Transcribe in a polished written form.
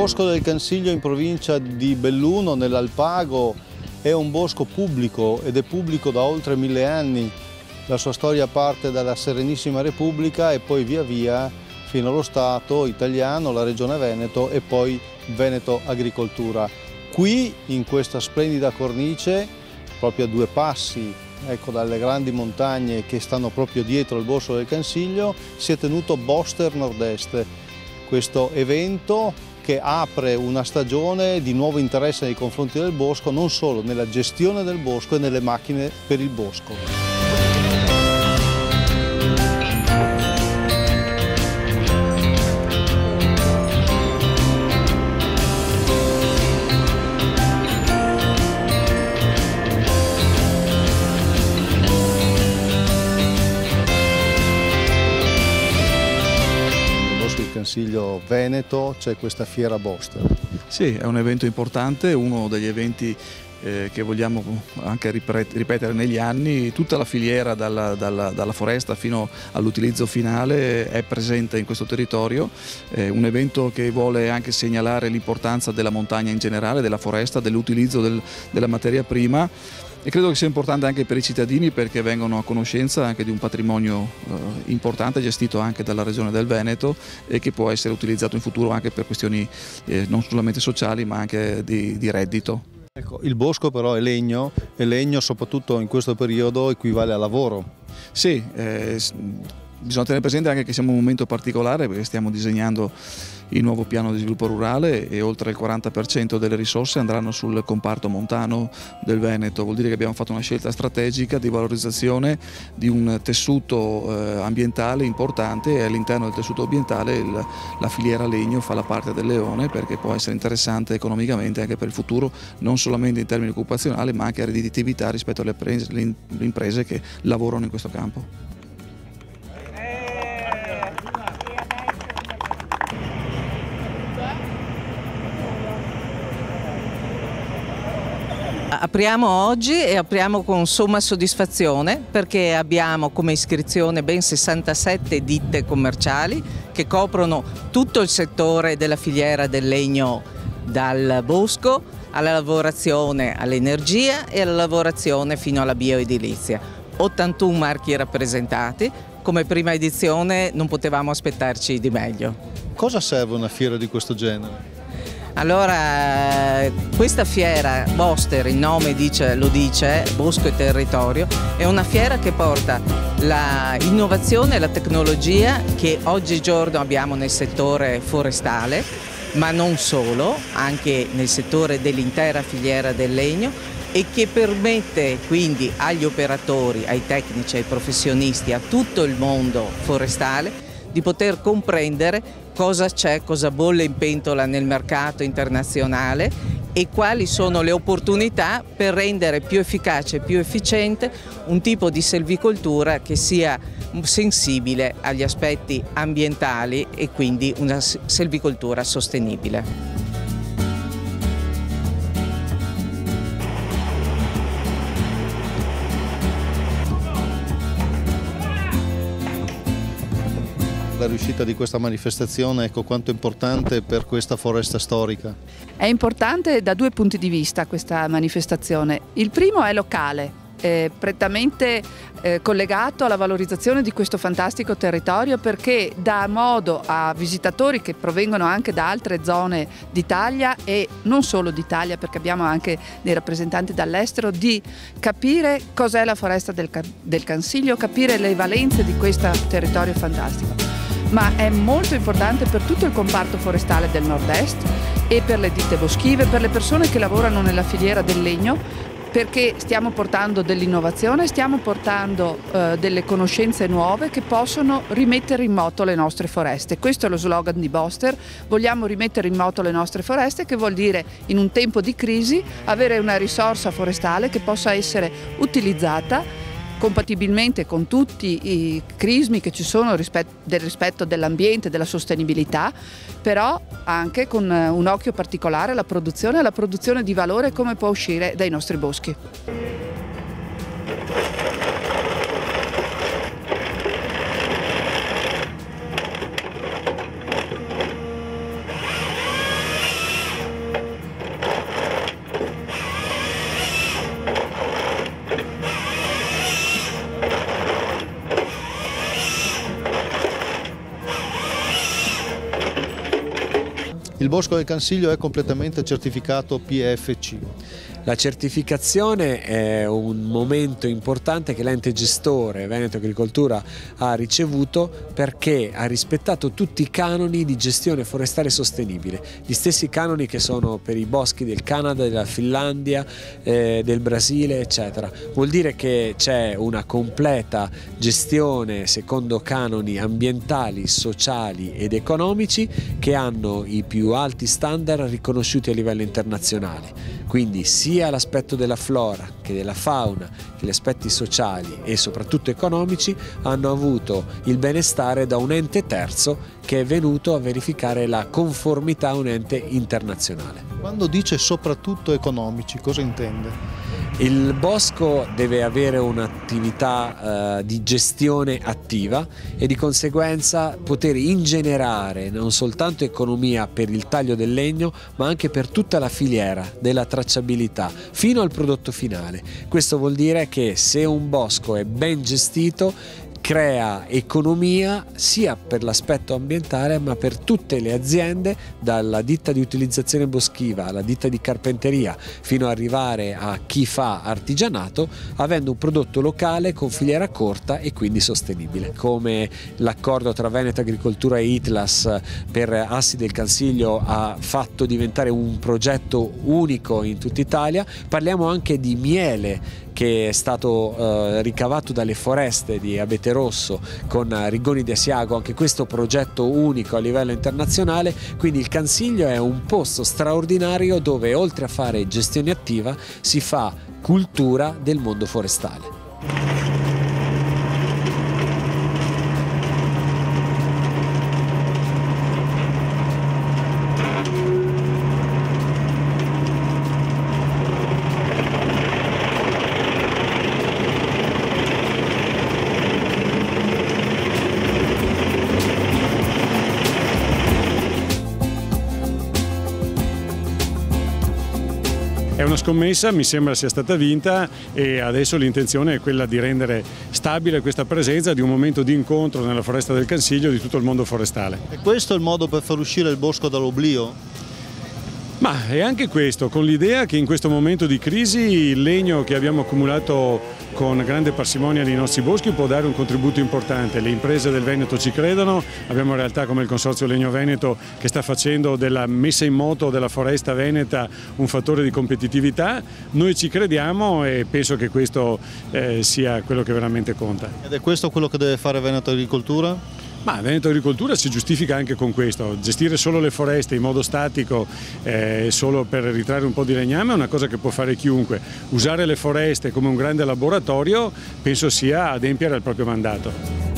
bosco del Cansiglio in provincia di Belluno, nell'Alpago, è un bosco pubblico ed è pubblico da oltre 1000 anni. La sua storia parte dalla Serenissima Repubblica e poi via via fino allo Stato italiano, la Regione Veneto e poi Veneto Agricoltura. Qui, in questa splendida cornice, proprio a 2 passi, ecco, dalle grandi montagne che stanno proprio dietro il bosco del Cansiglio, si è tenuto Boster Nord-Est, questo evento che apre una stagione di nuovo interesse nei confronti del bosco, non solo nella gestione del bosco e nelle macchine per il bosco. Consiglio Veneto c'è questa fiera Boster. Sì, è un evento importante, uno degli eventi che vogliamo anche ripetere negli anni. Tutta la filiera dalla foresta fino all'utilizzo finale è presente in questo territorio, un evento che vuole anche segnalare l'importanza della montagna in generale, della foresta, dell'utilizzo della materia prima. E credo che sia importante anche per i cittadini perché vengono a conoscenza anche di un patrimonio importante gestito anche dalla Regione del Veneto e che può essere utilizzato in futuro anche per questioni non solamente sociali ma anche di reddito. Ecco, il bosco però è legno e legno soprattutto in questo periodo equivale a lavoro. Sì, bisogna tenere presente anche che siamo in un momento particolare perché stiamo disegnando il nuovo piano di sviluppo rurale e oltre il 40% delle risorse andranno sul comparto montano del Veneto. Vuol dire che abbiamo fatto una scelta strategica di valorizzazione di un tessuto ambientale importante e all'interno del tessuto ambientale la filiera legno fa la parte del leone perché può essere interessante economicamente anche per il futuro, non solamente in termini occupazionali ma anche a redditività rispetto alle imprese che lavorano in questo campo. Apriamo oggi e apriamo con somma soddisfazione perché abbiamo come iscrizione ben 67 ditte commerciali che coprono tutto il settore della filiera del legno, dal bosco alla lavorazione all'energia e alla lavorazione fino alla bioedilizia. 81 marchi rappresentati, come prima edizione non potevamo aspettarci di meglio. Cosa serve una fiera di questo genere? Allora, questa fiera, Boster, il nome lo dice, Bosco e Territorio, è una fiera che porta l'innovazione e la tecnologia che oggigiorno abbiamo nel settore forestale, ma non solo, anche nel settore dell'intera filiera del legno e che permette quindi agli operatori, ai tecnici, ai professionisti, a tutto il mondo forestale di poter comprendere cosa c'è, cosa bolle in pentola nel mercato internazionale e quali sono le opportunità per rendere più efficace e più efficiente un tipo di selvicoltura che sia sensibile agli aspetti ambientali e quindi una selvicoltura sostenibile. La riuscita di questa manifestazione, ecco, quanto è importante per questa foresta storica? È importante da 2 punti di vista questa manifestazione. Il primo è locale, prettamente collegato alla valorizzazione di questo fantastico territorio perché dà modo a visitatori che provengono anche da altre zone d'Italia e non solo d'Italia perché abbiamo anche dei rappresentanti dall'estero di capire cos'è la foresta del Cansiglio, capire le valenze di questo territorio fantastico. Ma è molto importante per tutto il comparto forestale del nord-est e per le ditte boschive, per le persone che lavorano nella filiera del legno, perché stiamo portando dell'innovazione, stiamo portando delle conoscenze nuove che possono rimettere in moto le nostre foreste. Questo è lo slogan di Boster, vogliamo rimettere in moto le nostre foreste, che vuol dire in un tempo di crisi avere una risorsa forestale che possa essere utilizzata compatibilmente con tutti i crismi che ci sono del rispetto dell'ambiente, della sostenibilità, però anche con un occhio particolare alla produzione di valore come può uscire dai nostri boschi. Il Bosco del Cansiglio è completamente certificato PEFC. La certificazione è un momento importante che l'ente gestore Veneto Agricoltura ha ricevuto perché ha rispettato tutti i canoni di gestione forestale sostenibile, gli stessi canoni che sono per i boschi del Canada, della Finlandia, del Brasile, eccetera. Vuol dire che c'è una completa gestione secondo canoni ambientali, sociali ed economici che hanno i più alti standard riconosciuti a livello internazionale. Quindi sia l'aspetto della flora che della fauna che gli aspetti sociali e soprattutto economici hanno avuto il benestare da un ente terzo che è venuto a verificare la conformità a un ente internazionale. Quando dice soprattutto economici, cosa intende? Il bosco deve avere un'attività di gestione attiva e di conseguenza poter ingenerare non soltanto economia per il taglio del legno ma anche per tutta la filiera della tracciabilità fino al prodotto finale. Questo vuol dire che se un bosco è ben gestito crea economia sia per l'aspetto ambientale ma per tutte le aziende, dalla ditta di utilizzazione boschiva alla ditta di carpenteria fino ad arrivare a chi fa artigianato, avendo un prodotto locale con filiera corta e quindi sostenibile. Come l'accordo tra Veneto Agricoltura e ITLAS per Assi del Cansiglio ha fatto diventare un progetto unico in tutta Italia, parliamo anche di miele che è stato ricavato dalle foreste di Abete Rosso con Rigoni di Asiago, anche questo progetto unico a livello internazionale. Quindi il Cansiglio è un posto straordinario dove oltre a fare gestione attiva si fa cultura del mondo forestale. È una scommessa, mi sembra sia stata vinta e adesso l'intenzione è quella di rendere stabile questa presenza di un momento di incontro nella foresta del Cansiglio di tutto il mondo forestale. E questo è il modo per far uscire il bosco dall'oblio? Ma è anche questo, con l'idea che in questo momento di crisi il legno che abbiamo accumulato con grande parsimonia nei nostri boschi può dare un contributo importante. Le imprese del Veneto ci credono, abbiamo realtà come il Consorzio Legno Veneto che sta facendo della messa in moto della foresta veneta un fattore di competitività. Noi ci crediamo e penso che questo sia quello che veramente conta. Ed è questo quello che deve fare Veneto Agricoltura? Ma Veneto Agricoltura si giustifica anche con questo. Gestire solo le foreste in modo statico solo per ritrarre un po' di legname è una cosa che può fare chiunque. Usare le foreste come un grande laboratorio penso sia adempiere al proprio mandato.